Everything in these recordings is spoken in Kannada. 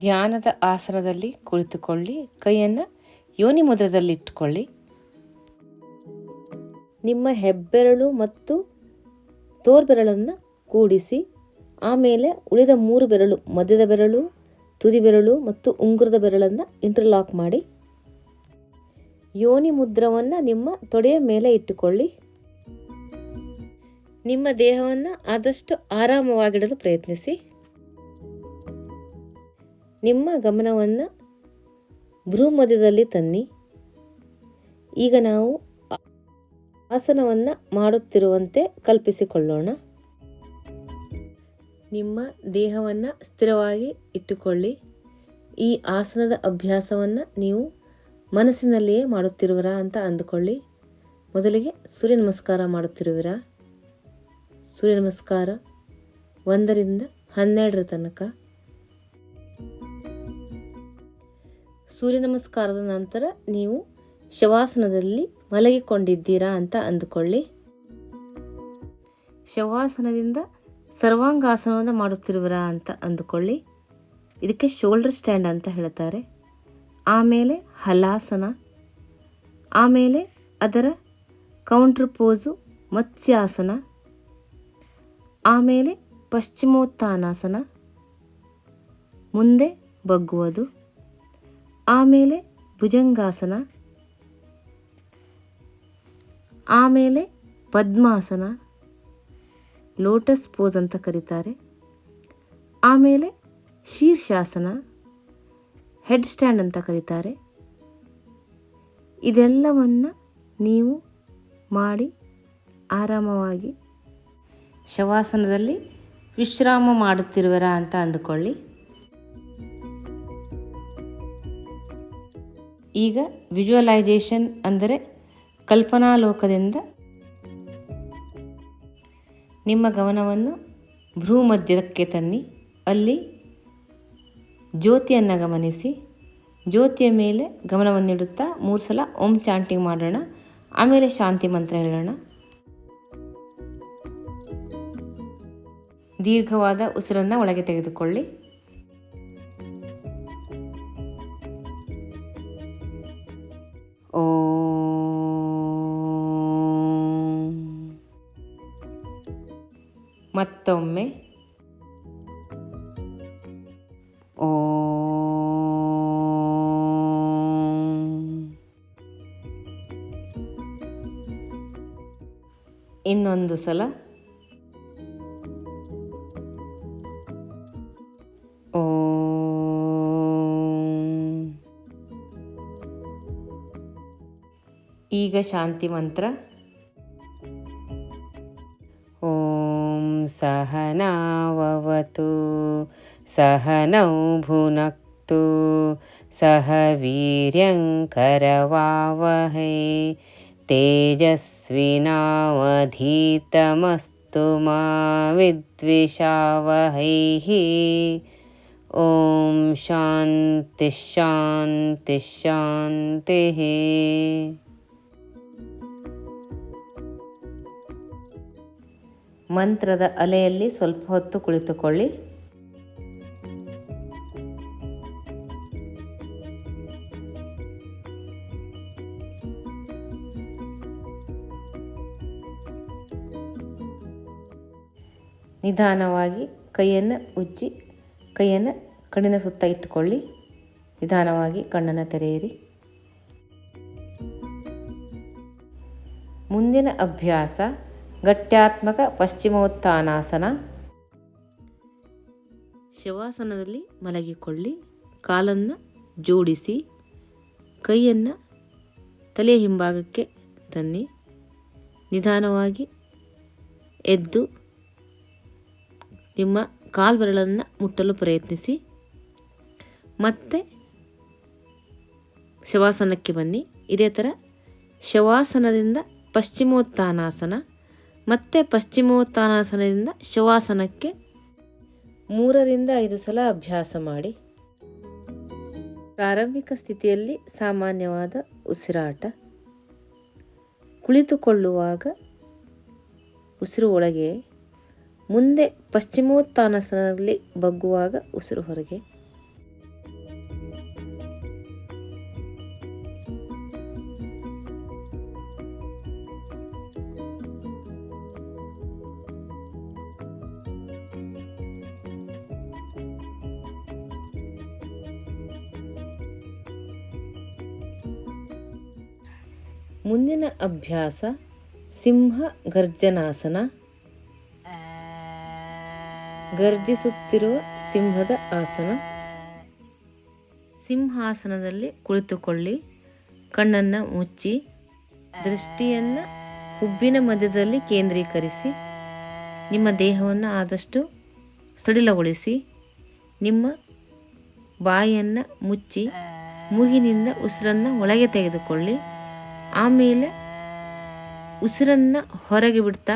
ಧ್ಯಾನದ ಆಸನದಲ್ಲಿ ಕುಳಿತುಕೊಳ್ಳಿ. ಕೈಯನ್ನು ಯೋನಿ ಮುದ್ರದಲ್ಲಿ ಇಟ್ಟುಕೊಳ್ಳಿ. ನಿಮ್ಮ ಹೆಬ್ಬೆರಳು ಮತ್ತು ತೋರ್ಬೆರಳನ್ನು ಕೂಡಿಸಿ, ಆಮೇಲೆ ಉಳಿದ 3 ಬೆರಳು, ಮಧ್ಯದ ಬೆರಳು, ತುದಿ ಬೆರಳು ಮತ್ತು ಉಂಗುರದ ಬೆರಳನ್ನು ಇಂಟರ್ಲಾಕ್ ಮಾಡಿ ಯೋನಿ ಮುದ್ರವನ್ನು ನಿಮ್ಮ ತೊಡೆಯ ಮೇಲೆ ಇಟ್ಟುಕೊಳ್ಳಿ. ನಿಮ್ಮ ದೇಹವನ್ನು ಆದಷ್ಟು ಆರಾಮವಾಗಿಡಲು ಪ್ರಯತ್ನಿಸಿ. ನಿಮ್ಮ ಗಮನವನ್ನು ಭ್ರೂ ಮಧ್ಯದಲ್ಲಿ ತನ್ನಿ. ಈಗ ನಾವು ಆಸನವನ್ನು ಮಾಡುತ್ತಿರುವಂತೆ ಕಲ್ಪಿಸಿಕೊಳ್ಳೋಣ. ನಿಮ್ಮ ದೇಹವನ್ನು ಸ್ಥಿರವಾಗಿ ಇಟ್ಟುಕೊಳ್ಳಿ. ಈ ಆಸನದ ಅಭ್ಯಾಸವನ್ನು ನೀವು ಮನಸ್ಸಿನಲ್ಲಿಯೇ ಮಾಡುತ್ತಿರುವಿರಾ ಅಂತ ಅಂದುಕೊಳ್ಳಿ. ಮೊದಲಿಗೆ ಸೂರ್ಯ ನಮಸ್ಕಾರ ಮಾಡುತ್ತಿರುವಿರಾ? ಸೂರ್ಯ ನಮಸ್ಕಾರ 1 ರಿಂದ 12 ತನಕ. ಸೂರ್ಯ ನಮಸ್ಕಾರದ ನಂತರ ನೀವು ಶವಾಸನದಲ್ಲಿ ಮಲಗಿಕೊಂಡಿದ್ದೀರಾ ಅಂತ ಅಂದುಕೊಳ್ಳಿ. ಶವಾಸನದಿಂದ ಸರ್ವಾಂಗಾಸನವನ್ನು ಮಾಡುತ್ತಿರುವಿರಾ ಅಂತ ಅಂದುಕೊಳ್ಳಿ. ಇದಕ್ಕೆ ಶೋಲ್ಡರ್ ಸ್ಟ್ಯಾಂಡ್ ಅಂತ ಹೇಳ್ತಾರೆ. ಆಮೇಲೆ ಹಲಾಸನ, ಆಮೇಲೆ ಅದರ ಕೌಂಟ್ರ್ ಪೋಸು ಮತ್ಸ್ಯಾಸನ, ಆಮೇಲೆ ಪಶ್ಚಿಮೋತ್ಥಾನಾಸನ, ಮುಂದೆ ಬಗ್ಗುವುದು, ಆಮೇಲೆ ಭುಜಂಗಾಸನ, ಆಮೇಲೆ ಪದ್ಮಾಸನ, ಲೋಟಸ್ ಪೋಸ್ ಅಂತ ಕರೀತಾರೆ, ಆಮೇಲೆ ಶೀರ್ಷಾಸನ, ಹೆಡ್ ಸ್ಟ್ಯಾಂಡ್ ಅಂತ ಕರೀತಾರೆ. ಇದೆಲ್ಲವನ್ನು ನೀವು ಮಾಡಿ ಆರಾಮವಾಗಿ ಶವಾಸನದಲ್ಲಿ ವಿಶ್ರಾಮ ಮಾಡುತ್ತಿರುವಿರಾ ಅಂತ ಅಂದುಕೊಳ್ಳಿ. ಈಗ ವಿಜುವಲೈಸೇಷನ್ ಅಂದರೆ ಕಲ್ಪನಾ ಲೋಕದಿಂದ ನಿಮ್ಮ ಗಮನವನ್ನು ಭ್ರೂ ಮಧ್ಯಕ್ಕೆ ತನ್ನಿ. ಅಲ್ಲಿ ಜ್ಯೋತಿಯನ್ನು ಗಮನಿಸಿ. ಜ್ಯೋತಿಯ ಮೇಲೆ ಗಮನವನ್ನಿಡುತ್ತಾ 3 ಸಲ ಓಂ ಚಾಂಟಿಂಗ್ ಮಾಡೋಣ. ಆಮೇಲೆ ಶಾಂತಿ ಮಂತ್ರ ಹೇಳೋಣ. ದೀರ್ಘವಾದ ಉಸಿರನ್ನು ಒಳಗೆ ತೆಗೆದುಕೊಳ್ಳಿ. ಮತ್ತೊಮ್ಮೆ ಇನ್ನೊಂದು ಸಲ ಈಗ ಶಾಂತಿ ಮಂತ್ರ. ಓಂ ಸಹನಾವವತು ಸಹನೌ ಭುನಕ್ತು ಸಹ ವೀರ್ಯಂಕರವಾವಹೈ ತೇಜಸ್ವಿನಾವಧೀತಮಸ್ತು ಮಾ ವಿದ್ವಿಷಾವಹೈ. ಓಂ ಶಾಂತಿ ಶಾಂತಿ ಶಾಂತಿ. ಮಂತ್ರದ ಅಲೆಯಲ್ಲಿ ಸ್ವಲ್ಪ ಹೊತ್ತು ಕುಳಿತುಕೊಳ್ಳಿ. ನಿಧಾನವಾಗಿ ಕೈಯನ್ನು ಉಜ್ಜಿ ಕೈಯನ್ನು ಕಣ್ಣಿನ ಸುತ್ತ ಇಟ್ಟುಕೊಳ್ಳಿ. ನಿಧಾನವಾಗಿ ಕಣ್ಣನ್ನು ತೆರೆಯಿರಿ. ಮುಂದಿನ ಅಭ್ಯಾಸ ಗಟ್ಯಾತ್ಮಕ ಪಶ್ಚಿಮೋತ್ಥಾನಾಸನ. ಶವಾಸನದಲ್ಲಿ ಮಲಗಿಕೊಳ್ಳಿ. ಕಾಲನ್ನು ಜೋಡಿಸಿ ಕೈಯನ್ನು ತಲೆಯ ಹಿಂಭಾಗಕ್ಕೆ ತನ್ನಿ. ನಿಧಾನವಾಗಿ ಎದ್ದು ನಿಮ್ಮ ಕಾಲ್ಬೆರಳನ್ನು ಮುಟ್ಟಲು ಪ್ರಯತ್ನಿಸಿ. ಮತ್ತೆ ಶವಾಸನಕ್ಕೆ ಬನ್ನಿ. ಇದೇ ಥರ ಶವಾಸನದಿಂದ ಪಶ್ಚಿಮೋತ್ಥಾನಾಸನ, ಮತ್ತೆ ಪಶ್ಚಿಮೋತ್ಥಾನಾಸನದಿಂದ ಶವಾಸನಕ್ಕೆ 3 ರಿಂದ 5 ಸಲ ಅಭ್ಯಾಸ ಮಾಡಿ. ಪ್ರಾರಂಭಿಕ ಸ್ಥಿತಿಯಲ್ಲಿ ಸಾಮಾನ್ಯವಾದ ಉಸಿರಾಟ. ಕುಳಿತುಕೊಳ್ಳುವಾಗ ಉಸಿರು ಒಳಗೆ, ಮುಂದೆ ಪಶ್ಚಿಮೋತ್ಥಾನಾಸನದಲ್ಲಿ ಬಗ್ಗುವಾಗ ಉಸಿರು ಹೊರಗೆ. ಮುಂದಿನ ಅಭ್ಯಾಸ ಸಿಂಹ ಗರ್ಜನಾಸನ. ಗರ್ಜಿಸುತ್ತಿರುವ ಸಿಂಹದ ಆಸನ. ಸಿಂಹಾಸನದಲ್ಲಿ ಕುಳಿತುಕೊಳ್ಳಿ. ಕಣ್ಣನ್ನು ಮುಚ್ಚಿ ದೃಷ್ಟಿಯನ್ನು ಹುಬ್ಬಿನ ಮಧ್ಯದಲ್ಲಿ ಕೇಂದ್ರೀಕರಿಸಿ ನಿಮ್ಮ ದೇಹವನ್ನು ಆದಷ್ಟು ಸಡಿಲಗೊಳಿಸಿ ನಿಮ್ಮ ಬಾಯನ್ನು ಮುಚ್ಚಿ ಮೂಗಿನಿಂದ ಉಸಿರನ್ನು ಒಳಗೆ ತೆಗೆದುಕೊಳ್ಳಿ. ಆಮೇಲೆ ಉಸಿರನ್ನು ಹೊರಗೆ ಬಿಡ್ತಾ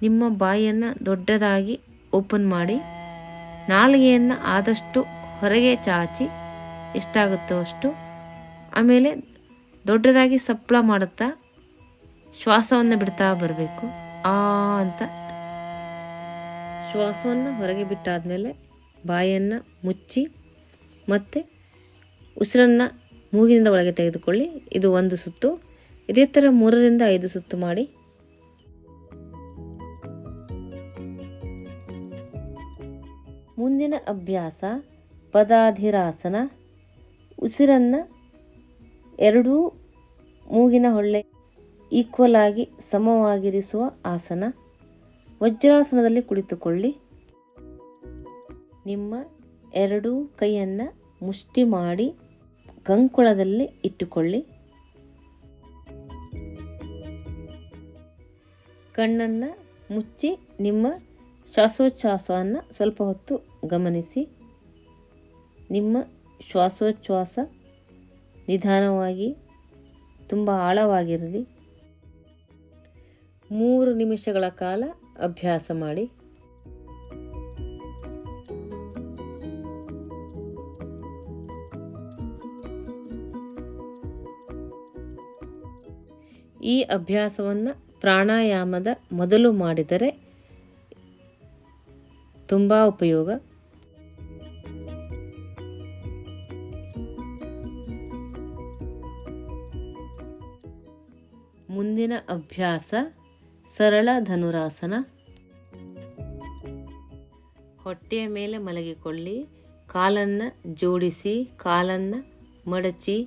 ನಿಮ್ಮ ಬಾಯನ್ನು ದೊಡ್ಡದಾಗಿ ಓಪನ್ ಮಾಡಿ ನಾಲಿಗೆಯನ್ನು ಆದಷ್ಟು ಹೊರಗೆ ಚಾಚಿ ಎಷ್ಟಾಗುತ್ತೋ ಅಷ್ಟು. ಆಮೇಲೆ ದೊಡ್ಡದಾಗಿ ಸಪ್ಪಳ ಮಾಡುತ್ತಾ ಶ್ವಾಸವನ್ನು ಬಿಡ್ತಾ ಬರಬೇಕು. ಅಂತ ಶ್ವಾಸವನ್ನು ಹೊರಗೆ ಬಿಟ್ಟಾದಮೇಲೆ ಬಾಯನ್ನು ಮುಚ್ಚಿ ಮತ್ತು ಉಸಿರನ್ನು ಮೂಗಿನಿಂದ ಒಳಗೆ ತೆಗೆದುಕೊಳ್ಳಿ. ಇದು 1 ಸುತ್ತು. ಇದೇ ಥರ 3 ರಿಂದ 5 ಸುತ್ತು ಮಾಡಿ. ಮುಂದಿನ ಅಭ್ಯಾಸ ಪದಾಧಿರಾಸನ. ಉಸಿರನ್ನು ಎರಡೂ ಮೂಗಿನ ಹೊಳ್ಳೆ ಈಕ್ವಲ್ ಆಗಿ ಸಮವಾಗಿರಿಸುವ ಆಸನ. ವಜ್ರಾಸನದಲ್ಲಿ ಕುಳಿತುಕೊಳ್ಳಿ. ನಿಮ್ಮ ಎರಡೂ ಕೈಯನ್ನು ಮುಷ್ಟಿ ಮಾಡಿ ಕಂಕುಳದಲ್ಲಿ ಇಟ್ಟುಕೊಳ್ಳಿ. ಕಣ್ಣನ್ನು ಮುಚ್ಚಿ ನಿಮ್ಮ ಶ್ವಾಸೋಚ್ಛ್ವಾಸವನ್ನು ಸ್ವಲ್ಪ ಹೊತ್ತು ಗಮನಿಸಿ. ನಿಮ್ಮ ಶ್ವಾಸೋಚ್ಛ್ವಾಸ ನಿಧಾನವಾಗಿ ತುಂಬ ಆಳವಾಗಿರಲಿ. 3 ನಿಮಿಷಗಳ ಕಾಲ ಅಭ್ಯಾಸ ಮಾಡಿ. ಈ ಅಭ್ಯಾಸವನ್ನು ಪ್ರಾಣಾಯಾಮದ ಮೊದಲು ಮಾಡಿದರೆ ತುಂಬ ಉಪಯೋಗ. ಮುಂದಿನ ಅಭ್ಯಾಸ ಸರಳ ಧನುರಾಸನ. ಹೊಟ್ಟೆಯ ಮೇಲೆ ಮಲಗಿಕೊಳ್ಳಿ. ಕಾಲನ್ನು ಜೋಡಿಸಿ, ಕಾಲನ್ನು ಮಡಚಿ,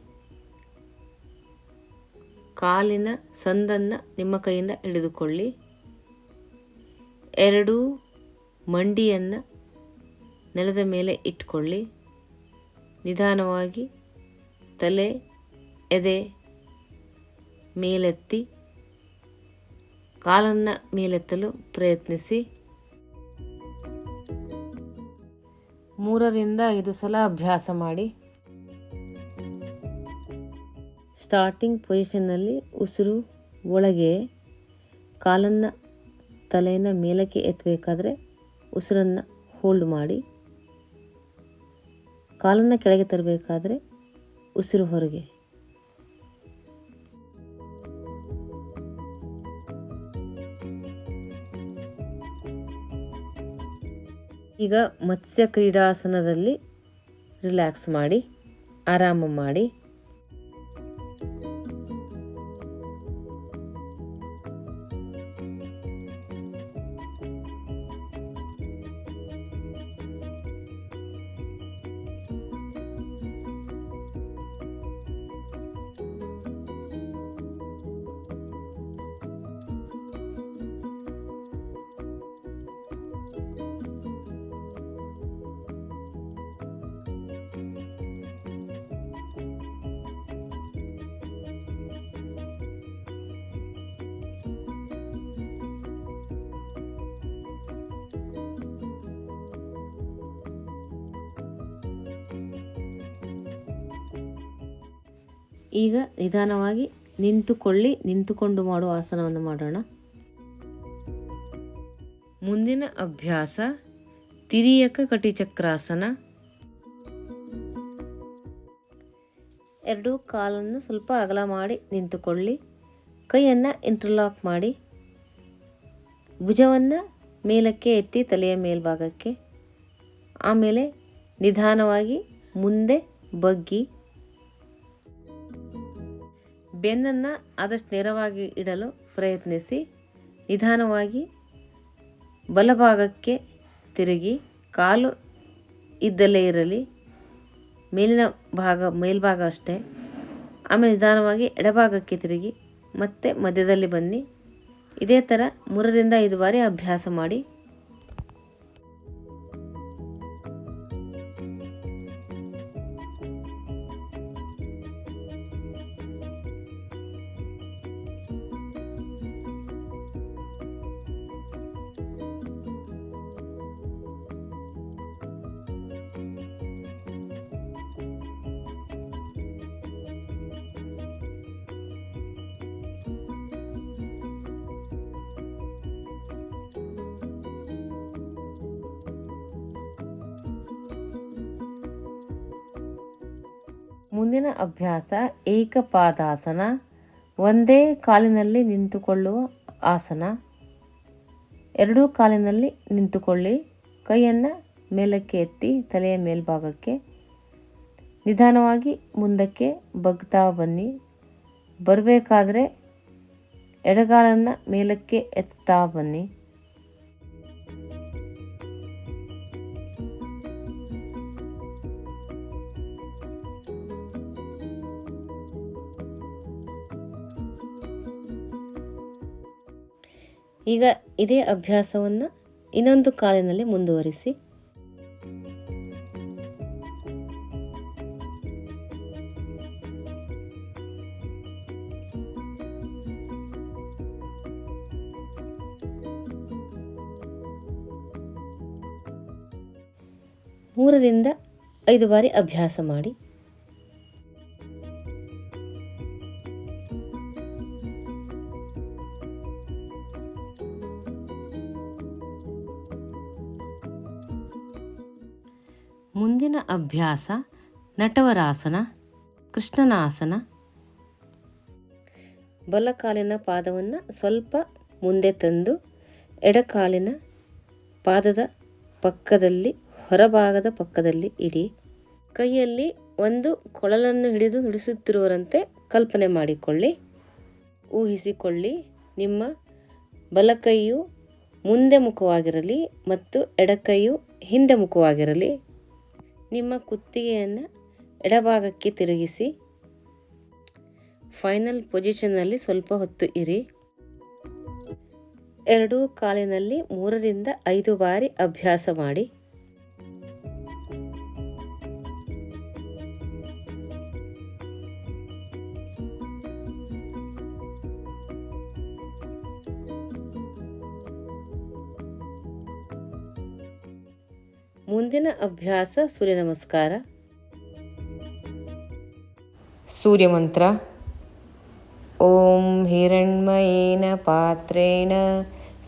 ಕಾಲಿನ ಸಂದನ್ನು ನಿಮ್ಮ ಕೈಯಿಂದ ಹಿಡಿದುಕೊಳ್ಳಿ. ಎರಡೂ ಮಂಡಿಯನ್ನು ನೆಲದ ಮೇಲೆ ಇಟ್ಕೊಳ್ಳಿ. ನಿಧಾನವಾಗಿ ತಲೆ ಎದೆ ಮೇಲೆತ್ತಿ ಕಾಲನ್ನು ಮೇಲೆತ್ತಲು ಪ್ರಯತ್ನಿಸಿ. 3 ರಿಂದ 5 ಸಲ ಅಭ್ಯಾಸ ಮಾಡಿ. ಸ್ಟಾರ್ಟಿಂಗ್ ಪೊಸಿಷನ್ನಲ್ಲಿ ಉಸಿರು ಒಳಗೆ, ಕಾಲನ್ನು ತಲೆಯನ್ನು ಮೇಲಕ್ಕೆ ಎತ್ತಬೇಕಾದ್ರೆ ಉಸಿರನ್ನು ಹೋಲ್ಡ್ ಮಾಡಿ. ಕಾಲನ್ನು ಕೆಳಗೆ ತರಬೇಕಾದ್ರೆ ಉಸಿರು ಹೊರಗೆ. ಈಗ ಮತ್ಸ್ಯ ಕ್ರೀಡಾಸನದಲ್ಲಿ ರಿಲ್ಯಾಕ್ಸ್ ಮಾಡಿ, ಆರಾಮ ಮಾಡಿ. ಈಗ ನಿಧಾನವಾಗಿ ನಿಂತುಕೊಳ್ಳಿ. ನಿಂತುಕೊಂಡು ಮಾಡುವ ಆಸನವನ್ನು ಮಾಡೋಣ. ಮುಂದಿನ ಅಭ್ಯಾಸ ತಿರಿಯಕ ಕಟಿಚಕ್ರಾಸನ. ಎರಡೂ ಕಾಲನ್ನು ಸ್ವಲ್ಪ ಅಗಲ ಮಾಡಿ ನಿಂತುಕೊಳ್ಳಿ. ಕೈಯನ್ನು ಇಂಟರ್ಲಾಕ್ ಮಾಡಿ, ಭುಜವನ್ನು ಮೇಲಕ್ಕೆ ಎತ್ತಿ ತಲೆಯ ಮೇಲ್ಭಾಗಕ್ಕೆ. ಆಮೇಲೆ ನಿಧಾನವಾಗಿ ಮುಂದೆ ಬಗ್ಗಿ ಬೆನ್ನನ್ನು ಆದಷ್ಟು ನೇರವಾಗಿ ಇಡಲು ಪ್ರಯತ್ನಿಸಿ. ನಿಧಾನವಾಗಿ ಬಲಭಾಗಕ್ಕೆ ತಿರುಗಿ, ಕಾಲು ಇದ್ದಲ್ಲೇ ಇರಲಿ, ಮೇಲ್ಭಾಗ ಅಷ್ಟೇ. ಆಮೇಲೆ ನಿಧಾನವಾಗಿ ಎಡಭಾಗಕ್ಕೆ ತಿರುಗಿ ಮತ್ತೆ ಮಧ್ಯದಲ್ಲಿ ಬನ್ನಿ. ಇದೇ ಥರ 3ರಿಂದ 5 ಬಾರಿ ಅಭ್ಯಾಸ ಮಾಡಿ. ಮುಂದಿನ ಅಭ್ಯಾಸ ಏಕಪಾದಾಸನ, ಒಂದೇ ಕಾಲಿನಲ್ಲಿ ನಿಂತುಕೊಳ್ಳುವ ಆಸನ. 2 ಕಾಲಿನಲ್ಲಿ ನಿಂತುಕೊಳ್ಳಿ. ಕೈಯನ್ನು ಮೇಲಕ್ಕೆ ಎತ್ತಿ ತಲೆಯ ಮೇಲ್ಭಾಗಕ್ಕೆ ನಿಧಾನವಾಗಿ ಮುಂದಕ್ಕೆ ಬಗ್ತಾ ಬನ್ನಿ. ಬರಬೇಕಾದ್ರೆ ಎಡಗಾಲನ್ನು ಮೇಲಕ್ಕೆ ಎತ್ತಾ ಬನ್ನಿ. ಈಗ ಇದೇ ಅಭ್ಯಾಸವನ್ನು ಇನ್ನೊಂದು ಕಾಲಿನಲ್ಲಿ ಮುಂದುವರಿಸಿ. ಮೂರರಿಂದ 5 ಬಾರಿ ಅಭ್ಯಾಸ ಮಾಡಿ. ಮುಂದಿನ ಅಭ್ಯಾಸ ನಟವರಾಸನ, ಕೃಷ್ಣನ ಆಸನ. ಬಲಕಾಲಿನ ಪಾದವನ್ನು ಸ್ವಲ್ಪ ಮುಂದೆ ತಂದು ಎಡಕಾಲಿನ ಪಾದದ ಪಕ್ಕದಲ್ಲಿ, ಹೊರಭಾಗದ ಪಕ್ಕದಲ್ಲಿ ಇಡಿ. ಕೈಯಲ್ಲಿ ಒಂದು ಕೊಳಲನ್ನು ಹಿಡಿದು ನುಡಿಸುತ್ತಿರುವರಂತೆ ಕಲ್ಪನೆ ಮಾಡಿಕೊಳ್ಳಿ. ಊಹಿಸಿಕೊಳ್ಳಿ. ನಿಮ್ಮ ಬಲಕೈಯು ಮುಂದೆ ಮುಖವಾಗಿರಲಿ ಮತ್ತು ಎಡಕೈಯು ಹಿಂದೆ ಮುಖವಾಗಿರಲಿ. ನಿಮ್ಮ ಕುತ್ತಿಗೆಯನ್ನು ಎಡಭಾಗಕ್ಕೆ ತಿರುಗಿಸಿ ಫೈನಲ್ ಪೊಸಿಷನ್ನಲ್ಲಿ ಸ್ವಲ್ಪ ಹೊತ್ತು ಇರಿ. 2 ಕಾಲಿನಲ್ಲಿ 3ರಿಂದ 5 ಬಾರಿ ಅಭ್ಯಾಸ ಮಾಡಿ. ಮುಂದಿನ ಅಭ್ಯಾಸ ಸೂರ್ಯ ನಮಸ್ಕಾರ. ಸೂರ್ಯ ಮಂತ್ರ. ಓಂ ಹಿರಣ್ಮಯೇನ ಪಾತ್ರೇಣ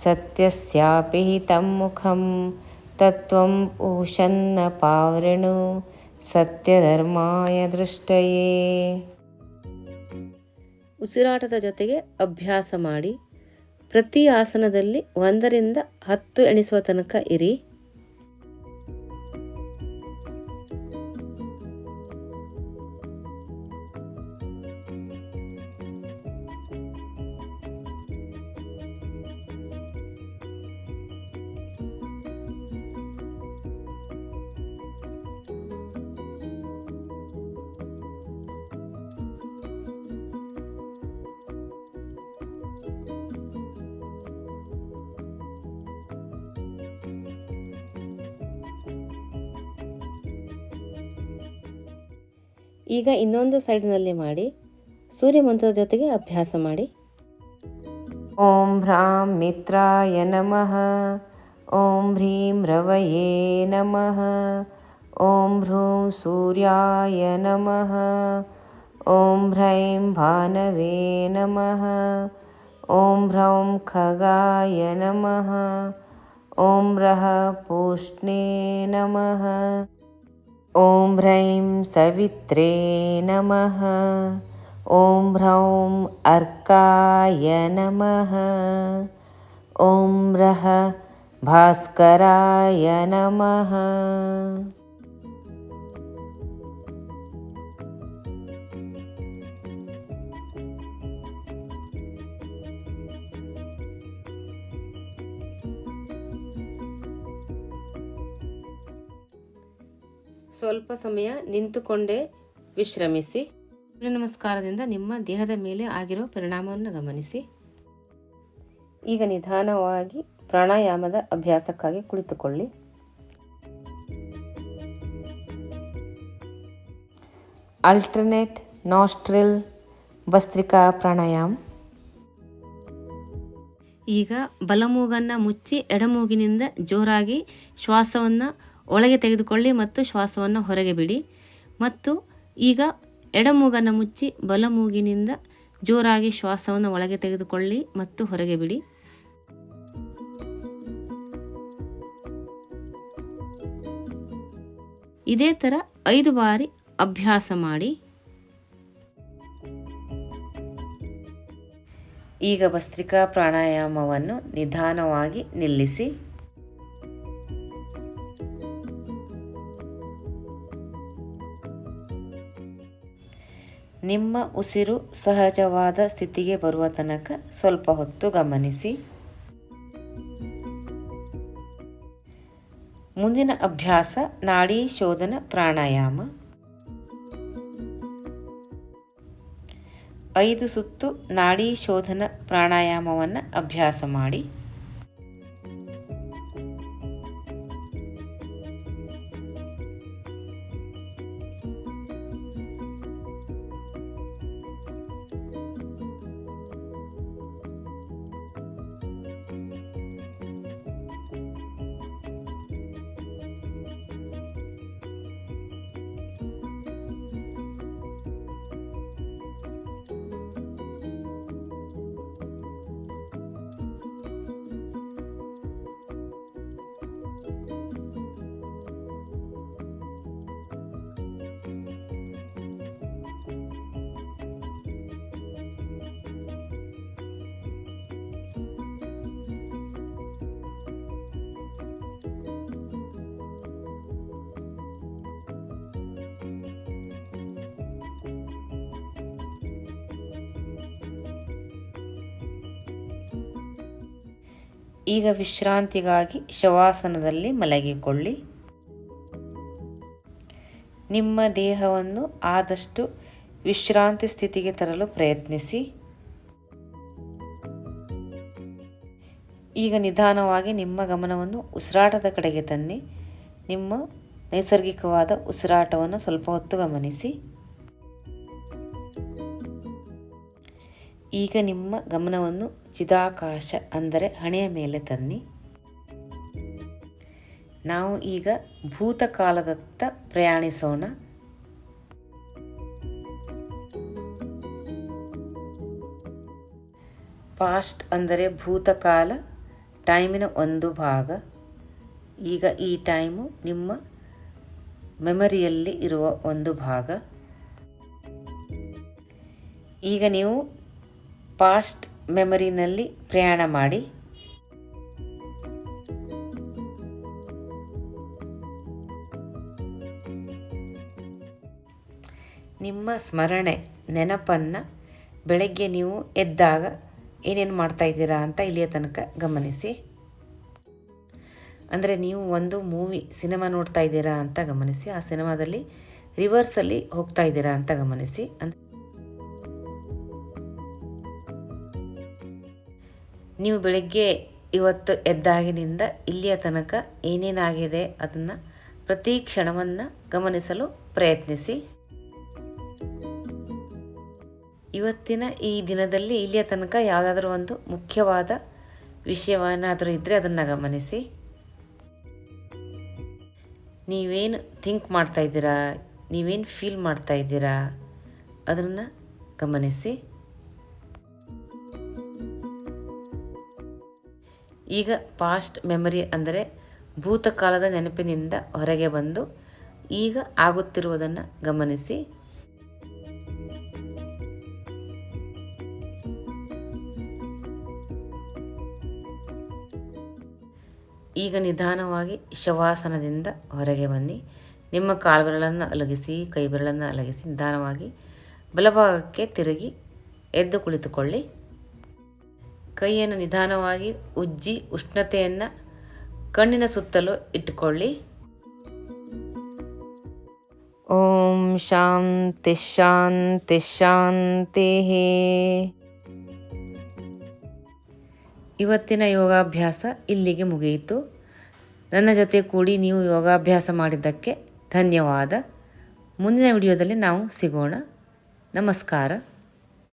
ಸತ್ಯಸ್ಯಾಪಿ ಹಿತಂ ಮುಖಂ ತತ್ವಂ ಪೂಷನ್ನ ಪಾವೃಣು ಸತ್ಯಧರ್ಮಾಯ ದೃಷ್ಟಯೇ. ಉಸಿರಾಟದ ಜೊತೆಗೆ ಅಭ್ಯಾಸ ಮಾಡಿ. ಪ್ರತಿ ಆಸನದಲ್ಲಿ 1ರಿಂದ 10 ಎಣಿಸುವ ತನಕ ಇರಿ. ಈಗ ಇನ್ನೊಂದು ಸೈಡ್ನಲ್ಲಿ ಮಾಡಿ. ಸೂರ್ಯ ಮಂತ್ರದ ಜೊತೆಗೆ ಅಭ್ಯಾಸ ಮಾಡಿ. ಓಂ ಹ್ರಾಂ ಮಿತ್ರಾಯ ನಮಃ. ಓಂ ಹ್ರೀಂ ರವಯೇ ನಮಃ. ಓಂ ಹ್ರೂಂ ಸೂರ್ಯಾಯ ನಮಃ. ಓಂ ಹ್ರೈಂ ಭಾನವೇ ನಮಃ. ಓಂ ಹ್ರೌಂ ಖಗಾಯ ನಮಃ. ಓಂ ರಃ ಪೂಷ್ಣೇ ನಮಃ. ಓಂ ಹ್ರೈಂ ಸವಿತ್ರೇ ನಮಃ. ಓಂ ಹ್ರೌಂ ಅರ್ಕಾಯ ನಮಃ. ಓಂ ರಃ ಭಾಸ್ಕರಾಯ ನಮಃ. ಸ್ವಲ್ಪ ಸಮಯ ನಿಂತುಕೊಂಡೇ ವಿಶ್ರಮಿಸಿ. ಸೂರ್ಯ ನಮಸ್ಕಾರದಿಂದ ನಿಮ್ಮ ದೇಹದ ಮೇಲೆ ಆಗಿರುವ ಪರಿಣಾಮವನ್ನು ಗಮನಿಸಿ. ಈಗ ನಿಧಾನವಾಗಿ ಪ್ರಾಣಾಯಾಮದ ಅಭ್ಯಾಸಕ್ಕಾಗಿ ಕುಳಿತುಕೊಳ್ಳಿ. ಅಲ್ಟರ್ನೇಟ್ ನಾಸ್ಟ್ರಿಲ್ ಭಸ್ತ್ರಿಕಾ ಪ್ರಾಣಾಯಾಮ. ಈಗ ಬಲಮೂಗನ್ನು ಮುಚ್ಚಿ ಎಡಮೂಗಿನಿಂದ ಜೋರಾಗಿ ಶ್ವಾಸವನ್ನು ಒಳಗೆ ತೆಗೆದುಕೊಳ್ಳಿ ಮತ್ತು ಶ್ವಾಸವನ್ನು ಹೊರಗೆ ಬಿಡಿ. ಮತ್ತು ಈಗ ಎಡಮೂಗನ್ನು ಮುಚ್ಚಿ ಬಲಮೂಗಿನಿಂದ ಜೋರಾಗಿ ಶ್ವಾಸವನ್ನು ಒಳಗೆ ತೆಗೆದುಕೊಳ್ಳಿ ಮತ್ತು ಹೊರಗೆ ಬಿಡಿ. ಇದೇ ಥರ 5 ಬಾರಿ ಅಭ್ಯಾಸ ಮಾಡಿ. ಈಗ ಭಸ್ತ್ರಿಕಾ ಪ್ರಾಣಾಯಾಮವನ್ನು ನಿಧಾನವಾಗಿ ನಿಲ್ಲಿಸಿ. ನಿಮ್ಮ ಉಸಿರು ಸಹಜವಾದ ಸ್ಥಿತಿಗೆ ಬರುವ ತನಕ ಸ್ವಲ್ಪ ಹೊತ್ತು ಗಮನಿಸಿ. ಮುಂದಿನ ಅಭ್ಯಾಸ ನಾಡಿ ಶೋಧನ ಪ್ರಾಣಾಯಾಮ. 5 ಸುತ್ತು ನಾಡಿ ಶೋಧನ ಪ್ರಾಣಾಯಾಮವನ್ನು ಅಭ್ಯಾಸ ಮಾಡಿ. ಈಗ ವಿಶ್ರಾಂತಿಗಾಗಿ ಶವಾಸನದಲ್ಲಿ ಮಲಗಿಕೊಳ್ಳಿ. ನಿಮ್ಮ ದೇಹವನ್ನು ಆದಷ್ಟು ವಿಶ್ರಾಂತಿ ಸ್ಥಿತಿಗೆ ತರಲು ಪ್ರಯತ್ನಿಸಿ. ಈಗ ನಿಧಾನವಾಗಿ ನಿಮ್ಮ ಗಮನವನ್ನು ಉಸಿರಾಟದ ಕಡೆಗೆ ತನ್ನಿ. ನಿಮ್ಮ ನೈಸರ್ಗಿಕವಾದ ಉಸಿರಾಟವನ್ನು ಸ್ವಲ್ಪ ಹೊತ್ತು ಗಮನಿಸಿ. ಈಗ ನಿಮ್ಮ ಗಮನವನ್ನು ಚಿದಾಕಾಶ ಅಂದರೆ ಹಣೆಯ ಮೇಲೆ ತನ್ನಿ. ನಾವು ಈಗ ಭೂತಕಾಲದತ್ತ ಪ್ರಯಾಣಿಸೋಣ. ಪಾಸ್ಟ್ ಅಂದರೆ ಭೂತಕಾಲ, ಟೈಮಿನ ಒಂದು ಭಾಗ. ಈಗ ಈ ಟೈಮು ನಿಮ್ಮ ಮೆಮರಿಯಲ್ಲಿ ಇರುವ ಒಂದು ಭಾಗ. ಈಗ ನೀವು ಪಾಸ್ಟ್ ಮೆಮರಿನಲ್ಲಿ ಪ್ರಯಾಣ ಮಾಡಿ. ನಿಮ್ಮ ಸ್ಮರಣೆ ನೆನಪನ್ನು ಬೆಳಗ್ಗೆ ನೀವು ಎದ್ದಾಗ ಏನೇನು ಮಾಡ್ತಾ ಇದ್ದೀರಾ ಅಂತ ಇಲ್ಲಿಯ ತನಕ ಗಮನಿಸಿ. ಅಂದರೆ ನೀವು ಒಂದು ಸಿನಿಮಾ ನೋಡ್ತಾ ಇದ್ದೀರಾ ಅಂತ ಗಮನಿಸಿ. ಆ ಸಿನಿಮಾದಲ್ಲಿ ರಿವರ್ಸಲ್ಲಿ ಹೋಗ್ತಾ ಇದ್ದೀರಾ ಅಂತ ಗಮನಿಸಿ. ನೀವು ಬೆಳಗ್ಗೆ ಇವತ್ತು ಎದ್ದಾಗಿನಿಂದ ಇಲ್ಲಿಯ ತನಕ ಏನೇನಾಗಿದೆ ಅದನ್ನು ಪ್ರತಿ ಕ್ಷಣವನ್ನು ಗಮನಿಸಲು ಪ್ರಯತ್ನಿಸಿ. ಇವತ್ತಿನ ಈ ದಿನದಲ್ಲಿ ಇಲ್ಲಿಯ ತನಕ ಯಾವುದಾದ್ರೂ ಒಂದು ಮುಖ್ಯವಾದ ವಿಷಯವನ್ನಾದರೂ ಇದ್ದರೆ ಅದನ್ನು ಗಮನಿಸಿ. ನೀವೇನು ಥಿಂಕ್ ಮಾಡ್ತಾ ಇದ್ದೀರಾ, ನೀವೇನು ಫೀಲ್ ಮಾಡ್ತಾ ಇದ್ದೀರಾ ಅದನ್ನು ಗಮನಿಸಿ. ಈಗ ಪಾಸ್ಟ್ ಮೆಮರಿ ಅಂದರೆ ಭೂತಕಾಲದ ನೆನಪಿನಿಂದ ಹೊರಗೆ ಬಂದು ಈಗ ಆಗುತ್ತಿರುವುದನ್ನು ಗಮನಿಸಿ. ಈಗ ನಿಧಾನವಾಗಿ ಶವಾಸನದಿಂದ ಹೊರಗೆ ಬನ್ನಿ. ನಿಮ್ಮ ಕಾಲ್ಬೆರಳನ್ನು ಅಲಗಿಸಿ, ಕೈ ಬೆರಳನ್ನು ಅಲಗಿಸಿ ನಿಧಾನವಾಗಿ ಬಲಭಾಗಕ್ಕೆ ತಿರುಗಿ ಎದ್ದು ಕುಳಿತುಕೊಳ್ಳಿ. ಕೈಯನ್ನು ನಿಧಾನವಾಗಿ ಉಜ್ಜಿ ಉಷ್ಣತೆಯನ್ನು ಕಣ್ಣಿನ ಸುತ್ತಲೂ ಇಟ್ಟುಕೊಳ್ಳಿ. ಓಂ ಶಾಂತಿ ಶಾಂತಿ ಶಾಂತಿ. ಇವತ್ತಿನ ಯೋಗಾಭ್ಯಾಸ ಇಲ್ಲಿಗೆ ಮುಗಿಯಿತು. ನನ್ನ ಜೊತೆ ಕೂಡಿ ನೀವು ಯೋಗಾಭ್ಯಾಸ ಮಾಡಿದ್ದಕ್ಕೆ ಧನ್ಯವಾದ. ಮುಂದಿನ ವಿಡಿಯೋದಲ್ಲಿ ನಾವು ಸಿಗೋಣ. ನಮಸ್ಕಾರ.